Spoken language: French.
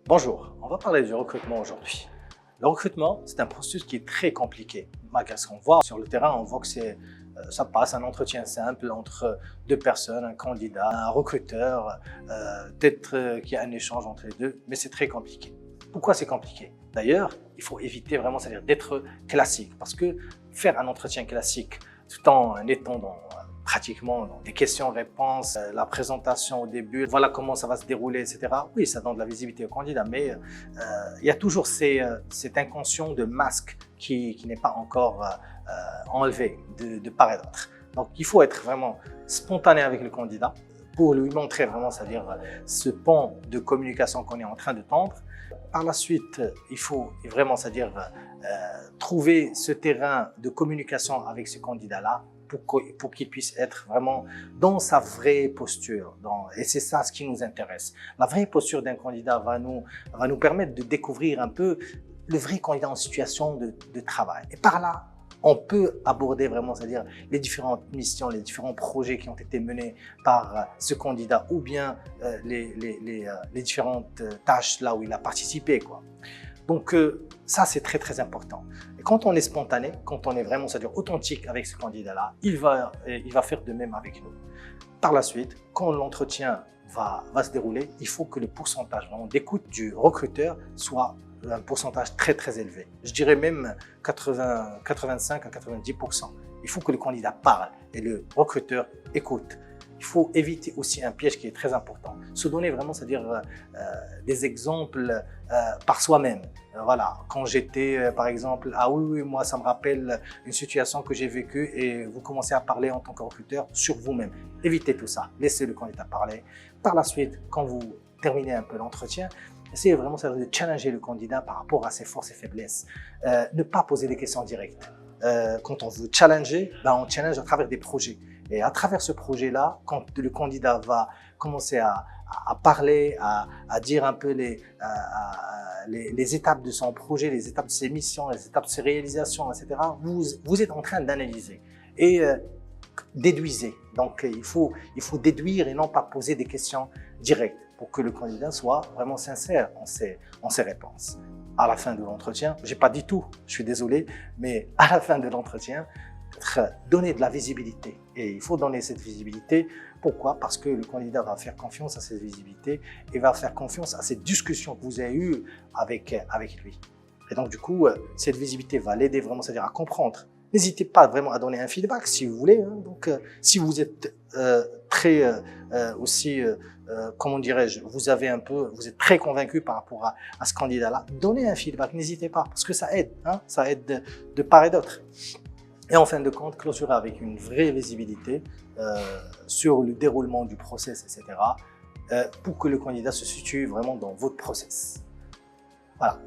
Bonjour, on va parler du recrutement aujourd'hui. Le recrutement, c'est un processus qui est très compliqué. Malgré ce qu'on voit sur le terrain, on voit que ça passe un entretien simple entre deux personnes, un candidat, un recruteur, peut-être qu'il y a un échange entre les deux, mais c'est très compliqué. Pourquoi c'est compliqué? D'ailleurs, il faut éviter vraiment, c'est-à-dire d'être classique, parce que faire un entretien classique tout en étant pratiquement dans des questions-réponses, la présentation au début, voilà comment ça va se dérouler, etc. Oui, ça donne de la visibilité au candidat, mais il y a toujours cet inconscient de masque qui n'est pas encore enlevé de part et d'autre. Donc, il faut être vraiment spontané avec le candidat pour lui montrer vraiment, c'est-à-dire ce pont de communication qu'on est en train de tendre. Par la suite, il faut vraiment, c'est-à-dire trouver ce terrain de communication avec ce candidat-là pour qu'il puisse être vraiment dans sa vraie posture. Et c'est ça ce qui nous intéresse. La vraie posture d'un candidat va nous permettre de découvrir un peu le vrai candidat en situation de travail. Et par là, on peut aborder vraiment, c'est-à-dire les différentes missions, les différents projets qui ont été menés par ce candidat ou bien les différentes tâches là où il a participé, quoi. Donc ça, c'est très très important. Et quand on est spontané, quand on est vraiment, c'est-à-dire authentique avec ce candidat-là, il va faire de même avec nous. Par la suite, quand l'entretien va se dérouler, il faut que le pourcentage d'écoute du recruteur soit un pourcentage très très élevé. Je dirais même 85 à 90%. Il faut que le candidat parle et le recruteur écoute. Il faut éviter aussi un piège qui est très important. Se donner vraiment, c'est-à-dire des exemples par soi-même. Voilà, quand j'étais par exemple, ah oui, moi ça me rappelle une situation que j'ai vécue et vous commencez à parler en tant que recruteur sur vous-même. Évitez tout ça, laissez le candidat parler. Par la suite, quand vous terminez un peu l'entretien, essayez vraiment de challenger le candidat par rapport à ses forces et faiblesses. Ne pas poser des questions directes. Quand on veut challenger, on challenge à travers des projets. Et à travers ce projet-là, quand le candidat va commencer à parler, à dire un peu les étapes de son projet, les étapes de ses missions, les étapes de ses réalisations, etc., vous êtes en train d'analyser et déduisez. Donc, il faut déduire et non pas poser des questions directes pour que le candidat soit vraiment sincère en ses réponses. À la fin de l'entretien, j'ai pas dit tout, je suis désolé, mais à la fin de l'entretien, donner de la visibilité. Et il faut donner cette visibilité. Pourquoi? Parce que le candidat va faire confiance à cette visibilité et va faire confiance à cette discussion que vous avez eue avec lui. Et donc, du coup, cette visibilité va l'aider vraiment, c'est-à-dire à comprendre. N'hésitez pas vraiment à donner un feedback si vous voulez. Hein. Donc, si vous êtes très aussi, comment dirais-je, vous êtes très convaincu par rapport à ce candidat-là, donnez un feedback, n'hésitez pas, parce que ça aide, hein, ça aide de part et d'autre. Et en fin de compte, clôturer avec une vraie visibilité sur le déroulement du process, etc., pour que le candidat se situe vraiment dans votre process. Voilà.